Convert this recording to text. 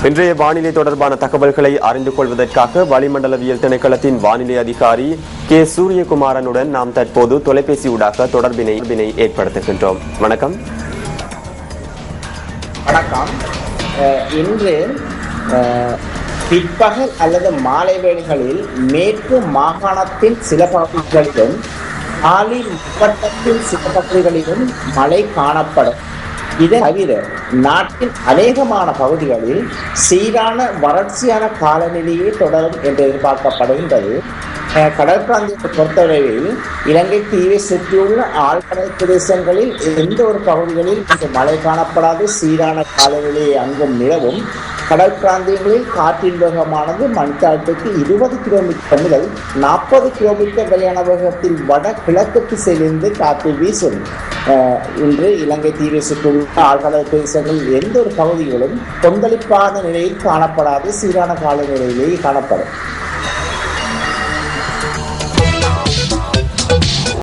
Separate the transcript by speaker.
Speaker 1: இன்றைய வானிலை தொடர்பான தகவல்களை அறிந்து கொள்வதற்காக வளிமண்டலவியல் திணைக்களத்தின் வானிலை அதிகாரி கே சூரியகுமாரனுடன் நாம் தற்போது தொலைபேசி ஊடாக தொடர்பினை ஏற்படுத்துகின்றோம். வணக்கம்.
Speaker 2: வணக்கம். இன்று பிற்பகல் அல்லது மாலை வேளைகளில் மேற்கு மாகாணத்தின் சில பகுதிகளிலும் காலி மாவட்டத்தின் சில பகுதிகளிலும் மழை காணப்படும். இதை தவிர நாட்டின் அநேகமான பகுதிகளில் சீரான வறட்சியான காலநிலையே தொடரும் என்று எதிர்பார்க்கப்படுகின்றது. கடல் பிராந்தியத்தை பொறுத்தவரையில் இலங்கை தீவை சுற்றியுள்ள ஆழ்கடல் பிரதேசங்களில் எந்த ஒரு பகுதிகளில் மழை காணப்படாது. சீரான காலநிலையை அங்கும் நிலவும். கடல் பிராந்தியங்களில் காற்றின் வேகமானது மணித்தாட்டுக்கு 20 கிலோமீட்டர் முதல் 40 கிலோமீட்டர் வரையான வேகத்தில் வட கிழக்கு திசையிலிருந்து காற்று வீசும். இன்று இலங்கை தீவை சுற்றியுள்ள ஆழ்கடல் பிரதேசங்களில் எந்த ஒரு பகுதிகளும் கொந்தளிப்பான நிலையில் காணப்படாது. சீரான காலநிலையிலேயே காணப்படும்.